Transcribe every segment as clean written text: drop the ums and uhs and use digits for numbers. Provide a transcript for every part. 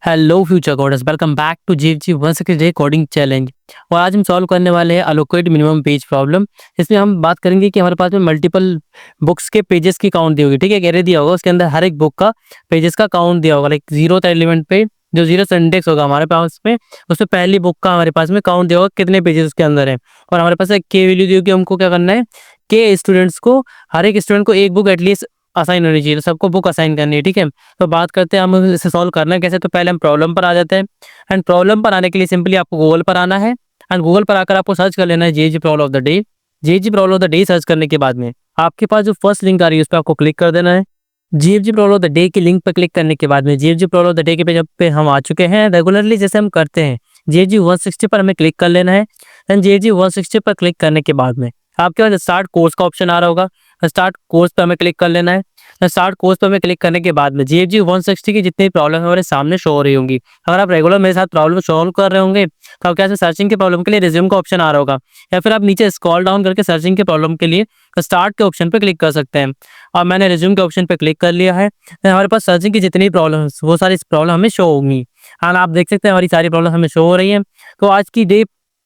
Hello future coders, welcome back to GFG 160 day coding challenge. और आज हम solve करने वाले हैं अलोकेट मिनिमम पेज प्रॉब्लम। इसमें हम बात करेंगे कि हमारे पास में मल्टीपल बुक्स के पेजेस की काउंट दी होगी। ठीक है, एक एरे दिया होगा, उसके अंदर हर एक बुक का पेजेस का काउंट दिया होगा। लाइक जीरो एलिमेंट पे जो जीरो इंडेक्स होगा हमारे पास में, उसमें पहली बुक का हमारे पास में काउंट दिया होगा कितने पेजेस उसके अंदर है। और हमारे पास एक के वैल्यू दी होगी, हमको क्या करना है, के स्टूडेंट्स को, हर एक स्टूडेंट को एक बुक एटलीस्ट असाइन होनी चाहिए, तो सबको बुक असाइन करनी है। ठीक है, तो बात करते हैं हम इसे सॉल्व करना है कैसे। तो पहले हम प्रॉब्लम पर आ जाते हैं। एंड प्रॉब्लम पर आने के लिए सिंपली आपको गूगल पर आना है। एंड गूगल पर आकर आपको सर्च कर लेना है GAG problem of the day. GAG problem of the day search करने के बाद में आपके पास जो फर्स्ट लिंक आ रही है उस पर आपको क्लिक कर देना है। GFG problem of the day की लिंक पर क्लिक करने के बाद में GFG problem of the day के पेज पे हम आ चुके हैं। रेगुलरली जैसे हम करते हैं, जीएफजी 160 पर हमें क्लिक कर लेना है। एंड जीएफजी 160 पर क्लिक करने के बाद में आपके पास स्टार्ट कोर्स का ऑप्शन आ रहा होगा। स्टार्ट कोर्स पर हमें क्लिक कर लेना है। स्टार्ट कोर्स पर में क्लिक करने के बाद में जीएफजी 160 की जितनी प्रॉब्लम हमारे सामने शो हो रही होंगी। अगर आप रेगुलर मेरे साथ प्रॉब्लम सॉल्व कर रहे होंगे तो आपके पास सर्चिंग के प्रॉब्लम के लिए रिज्यूम का ऑप्शन आ रहा होगा, या फिर आप नीचे स्क्रॉल डाउन करके सर्चिंग के प्रॉब्लम के लिए स्टार्ट के ऑप्शन पर क्लिक कर सकते हैं। और मैंने रिज्यूम के ऑप्शन पर क्लिक कर लिया है। हमारे पास सर्चिंग की जितनी प्रॉब्लम वो सारी प्रॉब्लम हमें शो होंगी। और आप देख सकते हैं हमारी सारी प्रॉब्लम हमें शो हो रही है। तो आज की डे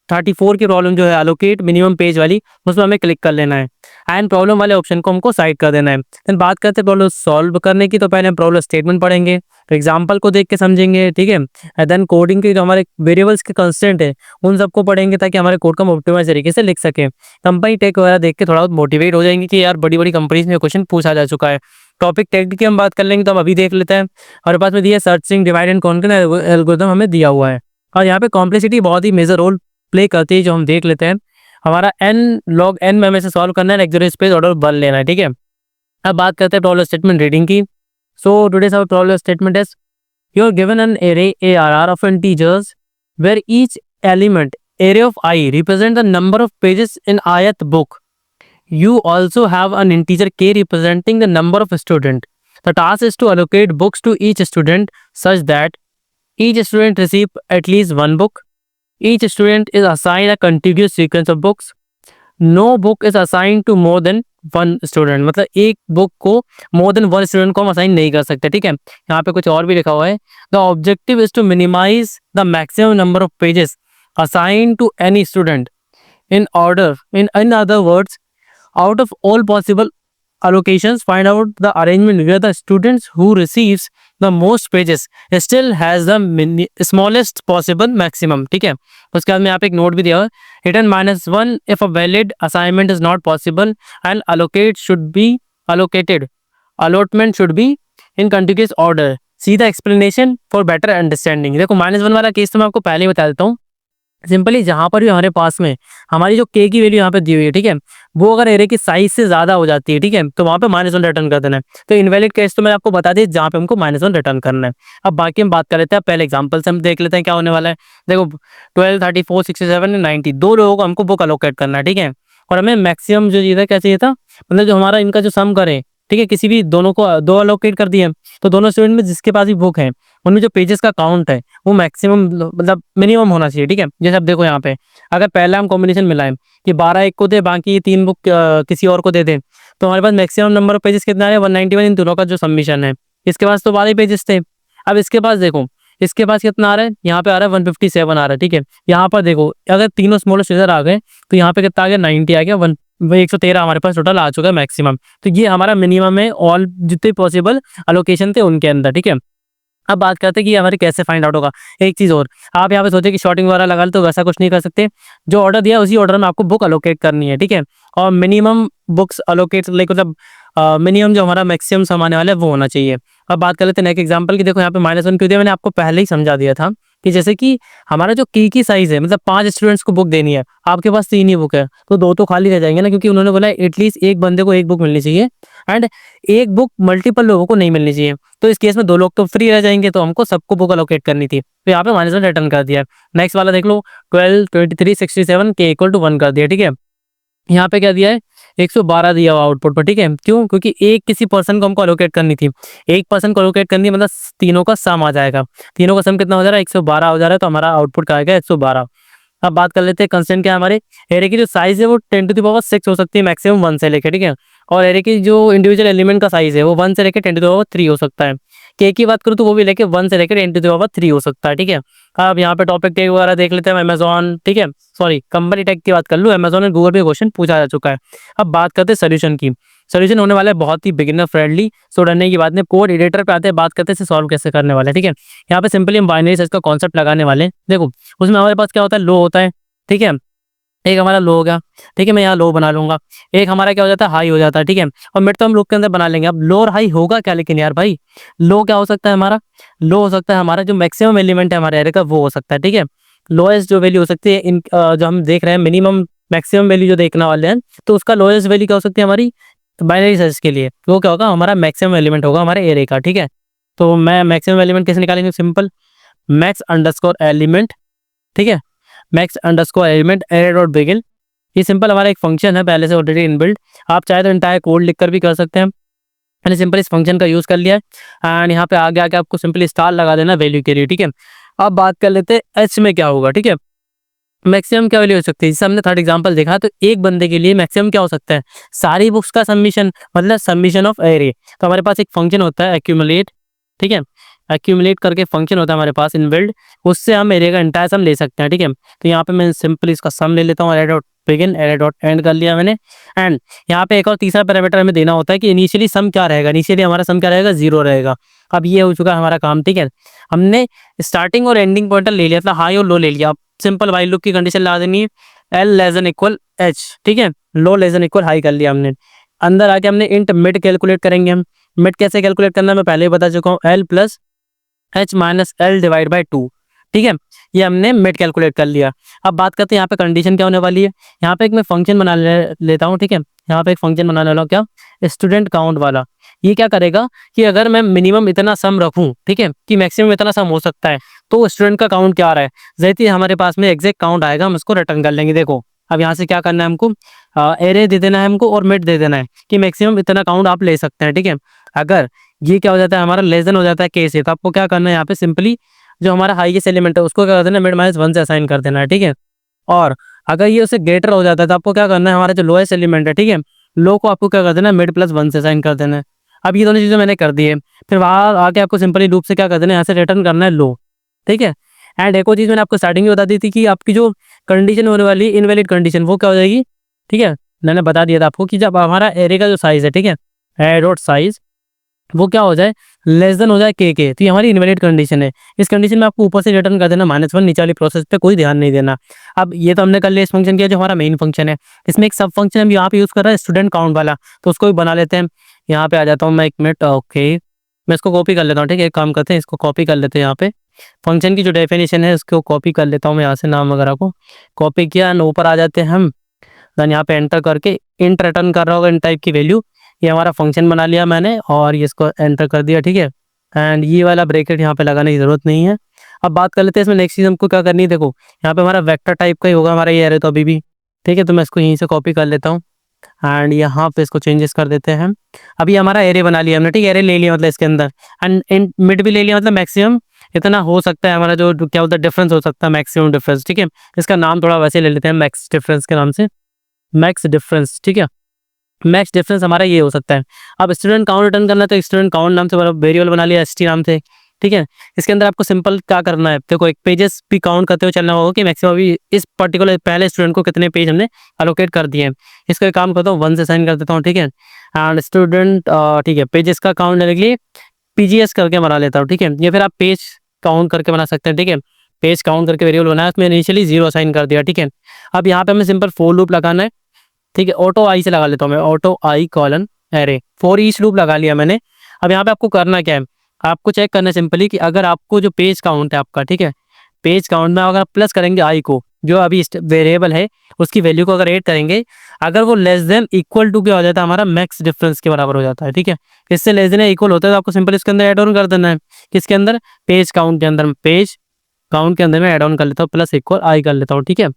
34 की प्रॉब्लम जो है अलोकेट मिनिमम पेज वाली, उसमें हमें क्लिक कर लेना है। एंड प्रॉब्लम वाले ऑप्शन को हमको साइड कर देना है। देन बात करते हैं प्रॉब्लम सॉल्व करने की, तो पहले हम प्रॉब्लम स्टेटमेंट पढ़ेंगे, तो एग्जाम्पल को देख के समझेंगे। ठीक है, देन कोडिंग के जो हमारे वेरिएबल्स के कंस्टेंट है उन सबको पढ़ेंगे ताकि हमारे कोड को हम ऑप्टिमाइज तरीके से लिख सकें। कंपनी टेक वगैरह देख के थोड़ा बहुत मोटिवेट हो जाएंगे कि यार बड़ी बड़ी कंपनीज में क्वेश्चन पूछा जा चुका है। टॉपिक टेक की हम बात कर लेंगे, तो हम अभी देख लेते हैं। हमारे पास में दिया searching divide and conquer algorithm हमें दिया हुआ है, और यहाँ पे कॉम्प्लेक्सिटी बहुत ही मेजर रोल प्ले करती है, जो हम देख लेते हैं। हमारा n log n में हमें से सॉल्व करना है, एक्सोरेट स्पेस ऑर्डर 1 लेना है। ठीक है, अब बात करते हैं प्रॉब्लम स्टेटमेंट रीडिंग की। So today's our problem statement is you are given an array ARR of integers where each element array of I represent the number of pages in ith book. You also have an integer k representing the number of student. The task is to allocate books to each student such that each student receive at least one book. Each student is assigned a contiguous sequence of books. No book is assigned to more than one student. मतलब एक book को more than one student को हम assign नहीं कर सकते। ठीक है, यहाँ पे कुछ और भी लिखा हुआ है। The objective is to minimize the maximum number of pages assigned to any student in order. In other words, out of all possible allocations, find out the arrangement where the students who receives the most pages still has the smallest possible maximum. ठीक है, उसके बाद में यहाँ पे एक note भी दिया हुआ है, return -1 if a valid assignment is not possible and allotment should be in contiguous order. See the explanation for better understanding. देखो -1 वाला केस तो मैं आपको पहले ही बता देता हूँ। सिंपली जहाँ पर भी हमारे पास में हमारी जो के की वैल्यू यहाँ पे दी हुई है, ठीक है, वो अगर एरे की साइज से ज़्यादा हो जाती है, ठीक है, तो वहाँ पे -1 रिटर्न कर देना है। तो इनवैलिड केस तो मैंने आपको बता दी जहाँ पे हमको -1 रिटर्न करना है। अब बाकी हम बात कर लेते हैं, पहले एग्जांपल से हम देख लेते हैं क्या होने वाला है। देखो 12, 34, 67 90 दो लोगों को हमको बुक अलोकेट करना है। ठीक है, और हमें मैक्सिमम जो चीज़ है क्या चाहिए था, मतलब जो हमारा इनका जो सम करें, ठीक है, किसी भी दोनों को दो अलोकेट कर दिए, तो दोनों स्टूडेंट में जिसके पास भी बुक है उनमें जो पेजेस का काउंट है वो मैक्सिमम मतलब मिनिमम होना चाहिए। ठीक है, जैसे अब देखो यहाँ पे अगर पहला हम कॉम्बिनेशन मिलाएं कि 12 एक को दे, बाकी 3 बुक किसी और को दे दें, तो हमारे पास मैक्सिमम नंबर ऑफ पेजेस कितना है, 191। इन दोनों का जो सबमिशन है, इसके पास तो 12 पेजेस थे। अब इसके पास देखो, इसके पास कितना आ रहा है, यहाँ पे आ रहा है 157 आ रहा है। ठीक है, यहाँ पर देखो अगर तीनों स्मॉलेस्ट इधर आ गए तो यहाँ पे कितना आ गया, 90 आ गया, 113 हमारे पास टोटल आ चुका है मैक्सिमम। तो ये हमारा मिनिमम है ऑल जितने पॉसिबल अलोकेशन थे उनके अंदर। ठीक है, अब बात करते हैं कि हमारे कैसे फाइंड आउट होगा। एक चीज़ और, आप यहाँ पे सोचे कि शॉर्टिंग वगैरह लगा लो, तो वैसा कुछ नहीं कर सकते। जो ऑर्डर दिया उसी ऑर्डर में आपको बुक अलोकेट करनी है। ठीक है, और मिनिमम बुक्स अलोकेट लाइक मतलब मिनिमम जो हमारा मैक्सिमम समाने वाला है वो होना चाहिए। अब बात कर लेते हैं नेक्स्ट एग्जांपल की। देखो यहाँ पे -1 क्यों दिया, मैंने आपको पहले ही समझा दिया था कि जैसे कि हमारा जो की साइज है, मतलब 5 स्टूडेंट्स को बुक देनी है, आपके पास 3 ही बुक है, तो 2 तो खाली रह जाएंगे ना, क्योंकि उन्होंने बोला एटलीस्ट एक बंदे को एक बुक मिलनी चाहिए एंड एक बुक मल्टीपल लोगों को नहीं मिलनी चाहिए। तो इस केस में 2 लोग तो फ्री रह जाएंगे, तो हमको सबको बुक अलोकेट करनी थी, तो यहाँ पे -1 रिटर्न कर दिया। नेक्स्ट वाला देख लो, 12, 23, 67 के इक्वल टू 1 कर दिया। ठीक है, यहाँ पे क्या दिया है, 112 दिया हुआ आउटपुट पर। ठीक है, क्यों, क्योंकि एक किसी पर्सन को हमको अलोकेट करनी थी, एक पर्सन को अलोकेट करनी है, मतलब तीनों का सम आ जाएगा। तीनों का सम कितना हो जा रहा है, 112 हो जा रहा है, तो हमारा आउटपुट का आएगा 112। अब बात कर लेते हैं कंस्टेंट क्या है हमारे एरे की जो साइज है वो 10⁻6 हो सकती है मैक्सिमम 1 से लेके। ठीक है, और एरे की जो इंडिविजुअल एलिमेंट का साइज है वो 1 से लेके 10⁻3 हो सकता है। के की बात करूँ तो वो भी लेके 1 से लेकर n टू द पावर 3 हो सकता है, ठीक है। अब यहाँ पे टॉपिक टैग वगैरह देख लेते हैं, अमेज़न, ठीक है, सॉरी कंपनी टैग की बात कर लूँ, अमेज़न और गूगल पे क्वेश्चन पूछा जा चुका है। अब बात करते हैं सॉल्यूशन की। सॉल्यूशन होने वाला है बहुत ही बिगिनर फ्रेंडली, सो डरने की बात नहीं। कोड एडिटर पे आते हैं, बात करते हैं इसे सॉल्व कैसे करने वाले हैं, ठीक है। यहाँ पे सिंपली हम बाइनरी सर्च का कॉन्सेप्ट लगाने वाले हैं। देखो उसमें हमारे पास क्या होता है, लो होता है, ठीक है, एक हमारा लो हो गया, ठीक है, मैं यहाँ लो बना लूंगा। एक हमारा क्या हो जाता है, हाई हो जाता है, ठीक है, और मिड तो हम लूप के अंदर बना लेंगे। अब लो और हाई होगा क्या, लेकिन यार भाई लो क्या हो सकता है हमारा, लो हो सकता है हमारा जो मैक्सिमम एलिमेंट है हमारे एरे का वो हो सकता है, ठीक है। लोएस्ट जो वैल्यू हो सकती है इन जो हम देख रहे हैं मिनिमम मैक्सिमम वैल्यू जो देखने वाले हैं, तो उसका लोएस्ट वैल्यू क्या हो सकती है हमारी, तो बाइनरी सर्च के लिए वो क्या होगा, हमारा मैक्सिमम एलिमेंट होगा हमारे एरे का, ठीक है। तो मैं मैक्सिमम एलिमेंट कैसे निकालेंगे, सिंपल मैक्स अंडरस्कोर एलिमेंट, ठीक है, max underscore element array dot begin. ये सिंपल हमारा एक फंक्शन है पहले से ऑलरेडी इनबिल्ट, आप चाहे तो इंटायर कोड लिखकर भी कर सकते हैं। मैंने सिंपल इस फंक्शन का यूज़ कर लिया है एंड यहाँ पे आगे आके आपको सिंपली स्टार लगा देना वैल्यू के लिए, ठीक है। अब बात कर लेते हैं एच में क्या होगा, ठीक है। मैक्सिमम क्या वैल्यू हो सकती है, जैसे हमने थर्ड एग्जांपल देखा, तो एक बंदे के लिए मैक्सिमम क्या हो सकता है, सारी बुक्स का सबमिशन, मतलब सबमिशन ऑफ एरे। तो हमारे पास एक फंक्शन होता है एक्यूमुलेट, ठीक है, एक्यूमुलेट करके फंक्शन होता है हमारे पास इनबिल्ट, उससे हम एरे का एंटायर सम ले सकते हैं, ठीक है। तो यहाँ पे मैं सिंपली इसका सम ले लेता हूँ, array dot begin array dot and कर लिया मैंने। एंड यहाँ पे एक और तीसरा पैरामीटर हमें देना होता है कि इनिशियली सम क्या रहेगा, इनिशियली हमारा सम क्या रहेगा, 0 रहेगा। अब ये हो चुका है हमारा काम, ठीक है। हमने स्टार्टिंग और एंडिंग पॉइंटर ले लिया था, हाई और लो ले लिया। सिंपल वाइल लूप की कंडीशन ला देनी है, L less than equal H, ठीक है, लो लेस देन इक्वल हाई कर लिया हमने। अंदर आके हमने इंट मिड कैलकुलेट करेंगे। हम मिड कैसे कैलकुलेट करना है मैं पहले ही बता चुका हूँ, L plus H minus L divide by 2, ठीक है। ये हमने मिड कैलकुलेट कर लिया। अब बात करते हैं यहाँ पे कंडीशन क्या होने वाली है। यहाँ पे एक मैं फंक्शन बना लेता हूँ, ठीक है। यहाँ पे एक फंक्शन बनाने वाला हूँ, क्या, स्टूडेंट काउंट वाला। ये क्या करेगा कि अगर मैं मिनिमम इतना सम रखूँ, ठीक है, कि मैक्सिमम इतना सम हो सकता है, तो स्टूडेंट का काउंट क्या आ रहा है, जैसे ही हमारे पास में एग्जैक्ट काउंट आएगा हम इसको रिटर्न कर लेंगे। देखो अब यहाँ से क्या करना है हमको, एरे दे देना है हमको और मिड दे देना है कि मैक्सिमम इतना काउंट आप ले सकते हैं, ठीक है। अगर ये क्या हो जाता है हमारा लेस देन हो जाता है के से, तो आपको क्या करना है यहाँ पे सिंपली जो हमारा हाईएस्ट एलिमेंट है उसको क्या कर देना है, मिड माइनस 1 से असाइन कर देना है, ठीक है। और अगर ये उससे ग्रेटर हो जाता है तो आपको क्या करना है, हमारा जो लोएस्ट एलिमेंट है, ठीक है, लो को आपको क्या कर देना है, मिड प्लस 1 से असाइन कर देना है। अब ये दोनों चीज़ें मैंने कर दी है। फिर वहाँ आके आपको सिंपली लूप से क्या कर देना है, यहाँ से रिटर्न करना है लो, ठीक है। एंड एक और चीज़ मैंने आपको स्टार्टिंग में बता दी थी कि आपकी जो कंडीशन होने वाली है इनवैलिड कंडीशन, वो क्या हो जाएगी, ठीक है। मैंने बता दिया था आपको कि जब हमारा एरे का जो साइज़ है, ठीक है, एरे डॉट साइज वो क्या हो जाए, लेस देन हो जाए के, तो ये हमारी इनवैलिड कंडीशन है। इस कंडीशन में आपको ऊपर से रिटर्न कर देना -1, नीचे वाली प्रोसेस पे कोई ध्यान नहीं देना। अब ये तो हमने कर लिया इस फंक्शन किया जो हमारा मेन फंक्शन है। इसमें एक सब फंक्शन हम यहाँ पे यूज़ कर रहे हैं स्टूडेंट काउंट वाला, तो उसको भी बना लेते हैं। यहाँ पे आ जाता हूँ मैं, 1 मिनट, ओके, मैं इसको कॉपी कर लेता हूँ, ठीक है। एक काम करते हैं, इसको कॉपी कर लेते हैं, यहाँ पे फंक्शन की जो डेफिनेशन है उसको कॉपी कर लेता हूँ मैं यहाँ से, नाम वगैरह को कॉपी किया एंड ऊपर आ जाते हैं हम। देन यहाँ पे एंटर करके इंट रिटर्न कर रहा होगा, इन टाइप की वैल्यू, ये हमारा फंक्शन बना लिया मैंने और ये इसको एंटर कर दिया, ठीक है। एंड ये वाला ब्रैकेट यहाँ पे लगाने की ज़रूरत नहीं है। अब बात कर लेते हैं इसमें नेक्स्ट चीज़ हमको क्या करनी है। देखो यहाँ पे हमारा वेक्टर टाइप का ही होगा हमारा ये एरे तो अभी भी, ठीक है। तो मैं इसको यहीं से कॉपी कर लेता हूँ एंड यहाँ पे इसको चेंजेस कर देते हैं। अभी हमारा एरे बना लिया हमने, ठीक है, एरे ले लिया मतलब इसके अंदर, एंड मिड भी ले लिया, मतलब मैक्सिमम इतना हो सकता है हमारा जो क्या होता है डिफरेंस हो सकता है, मैक्सिमम डिफरेंस, ठीक है। इसका नाम थोड़ा वैसे ले लेते हैं मैक्स डिफरेंस के नाम से, मैक्स डिफरेंस, ठीक है। मैक्स डिफरेंस हमारा ये हो सकता है। अब स्टूडेंट काउंट रिटर्न करना है तो स्टूडेंट काउंट नाम से वेरिएबल बना लिया एसटी नाम से, ठीक है। इसके अंदर आपको सिंपल क्या करना है, देखो एक पेजेस भी काउंट करते हुए चलना होगा कि मैक्सिमम अभी इस पर्टिकुलर पहले स्टूडेंट को कितने पेज हमने अलोकेट कर दिए हैं। इसका एक काम करता हूँ 1 से साइन कर देता हूँ, ठीक है। एंड स्टूडेंट, ठीक है, पेजेस का काउंट लेने के लिए पीजीएस करके बना लेता हूँ, ठीक है। या फिर आप पेज काउंट करके बना सकते हैं, ठीक है। पेज काउंट करके वेरिएबल बनाया, उसमें इनिशियली 0 असाइन कर दिया, ठीक है। अब यहाँ पे हमें सिंपल फोर लूप लगाना है, ठीक है। ऑटो आई से लगा लेता हूँ मैं, auto I colon array, for each loop लगा लिया मैंने। अब यहाँ पे आपको करना क्या है, आपको चेक करना है सिंपली कि अगर आपको जो पेज काउंट है आपका, ठीक है, पेज काउंट में अगर आप प्लस करेंगे आई को, जो अभी वेरिएबल है उसकी वैल्यू को अगर ऐड करेंगे, अगर वो लेस देन इक्वल टू क्या हो जाता है, हमारा मैक्स डिफरेंस के बराबर हो जाता है, ठीक है। इससे लेस देन इक्वल होता है तो आपको सिंपल इसके अंदर ऐड ऑन कर देना है, किसके अंदर, पेज काउंट के अंदर। पेज काउंट के अंदर मैं ऐड ऑन कर लेता हूँ, प्लस इक्वल आई कर लेता हूँ, ठीक है।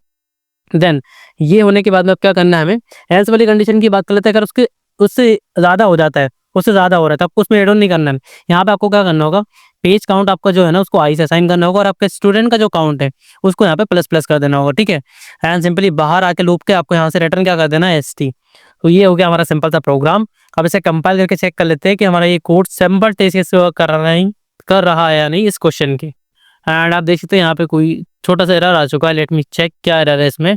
देन ये होने के बाद में अब क्या करना है हमें, एल्स वाली कंडीशन की बात कर लेते हैं। अगर उसके उससे ज़्यादा हो जाता है, उससे ज़्यादा हो रहा है तो आपको उसमें एड ऑन नहीं करना है। यहाँ पे आपको क्या करना होगा, पेज काउंट आपका जो है ना उसको आई से असाइन करना होगा और आपके स्टूडेंट का जो काउंट है उसको यहाँ पे प्लस प्लस कर देना होगा, ठीक है। एंड सिंपली बाहर आके लूप के आपको यहाँ से रिटर्न क्या कर देना है, एस टी। तो ये हो गया हमारा सिंपल सा प्रोग्राम। अब इसे कंपाइल करके चेक कर लेते हैं कि हमारा ये code simple test case work कर रहा है या नहीं इस क्वेश्चन के। एंड आप देख सकते हैं यहाँ पे कोई छोटा सा एरर आ चुका है। लेट मी चेक क्या एरर है इसमें।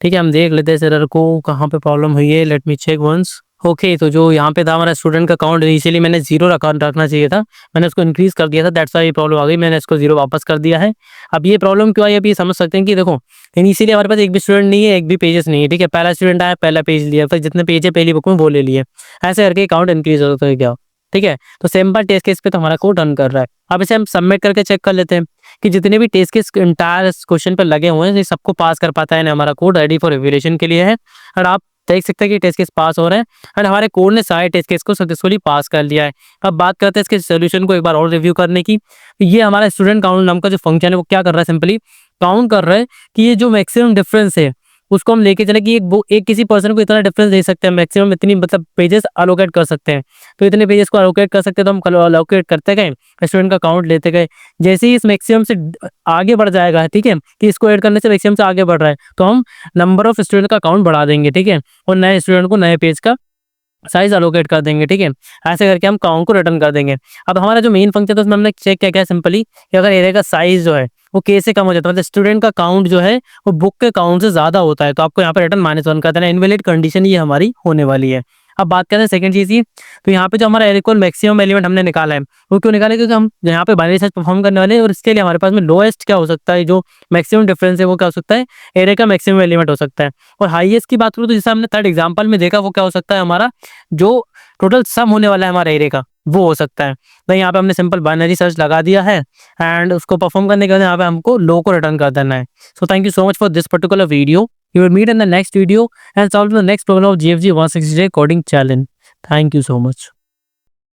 ठीक है, हम देख लेते हैं इस एरर को कहाँ पे प्रॉब्लम हुई है। Let me check once. Okay, तो जो यहाँ पे था हमारा स्टूडेंट का काउंट इनिशियली मैंने 0 रखना चाहिए था, मैंने उसको इंक्रीज कर दिया था, दैट्स व्हाई ये प्रॉब्लम आ गई। मैंने इसको 0 वापस कर दिया है। अब ये प्रॉब्लम क्यों आई, अब ये समझ सकते हैं कि देखो इनिशियली हमारे पास एक भी स्टूडेंट नहीं है, एक भी पेजेस नहीं है। ठीक है, पहला स्टूडेंट आया, पहला पेज लिया, फिर जितने पेज है पहली बुक में वो ले लिए, ऐसे करके काउंट इंक्रीज होता है क्या। ठीक है, तो सिंपल टेस्ट केस पे तो हमारा कोड रन कर रहा है। अब इसे हम सबमिट करके चेक कर लेते हैं कि जितने भी टेस्ट केस इंटायर क्वेश्चन पे लगे हुए हैं ये सबको पास कर पाता है ना, हमारा कोड रेडी फॉर एवेल्यूएशन के लिए है। और आप देख सकते हैं कि टेस्ट केस पास हो रहे हैं एंड हमारे कोड ने सारे टेस्ट केस को सक्सेसफुली पास कर लिया है। अब बात करते हैं इसके सोल्यूशन को एक बार और रिव्यू करने की। ये हमारा स्टूडेंट काउंट नाम का जो फंक्शन है वो क्या कर रहा है, सिंपली काउंट कर रहा है कि ये जो मैक्सिमम डिफरेंस है उसको हम लेके चले कि एक किसी पर्सन को इतना डिफरेंस दे सकते हैं, मैक्सिमम इतनी मतलब पेजेस अलोकेट कर सकते हैं। तो इतने पेजेस को अलोकेट कर सकते हैं, तो हम अलोकेट करते गए, स्टूडेंट का काउंट लेते गए। जैसे ही इस मैक्सिमम से आगे बढ़ जाएगा, ठीक है, कि इसको ऐड करने से मैक्सिमम से आगे बढ़ रहा है, तो हम नंबर ऑफ स्टूडेंट का काउंट बढ़ा देंगे। ठीक है, और नए स्टूडेंट को नए पेज का साइज अलोकेट कर देंगे। ठीक है, ऐसे करके हम काउंट को रिटर्न कर देंगे। अब हमारा जो मेन फंक्शन है उसमें हमने चेक किया सिंपली कि अगर एरे का साइज जो है वो के से कम हो जाता है, मतलब स्टूडेंट का काउंट जो है वो बुक के काउंट से ज्यादा होता है, तो आपको यहाँ पे रिटर्न -1 कर देना। इनवैलिड कंडीशन ये हमारी होने वाली है। अब बात करते हैं सेकंड चीज की, तो यहाँ पे जो हमारा एरे को मैक्सिमम एलिमेंट हमने निकाला है वो क्यों निकाला, क्योंकि हम यहाँ पे बाइनरी सर्च परफॉर्म करने वाले हैं और इसके लिए हमारे पास में लोएस्ट क्या हो सकता है, जो मैक्सिमम डिफरेंस है वो क्या हो सकता है, एरे का मैक्सिमम एलिमेंट हो सकता है। और हाईएस्ट की बात करूँ तो जैसे हमने थर्ड एग्जाम्पल में देखा वो क्या हो सकता है, हमारा जो टोटल सम होने वाला है हमारे एरे का वो हो सकता है। तो यहाँ पे हमने सिंपल बाइनरी सर्च लगा दिया है एंड उसको परफॉर्म करने के बाद यहाँ पे हमको लो को रिटर्न कर देना है। So thank you so much for this particular video. You will meet in the next video and solve the next problem of GFG 160 coding challenge. Thank you so much.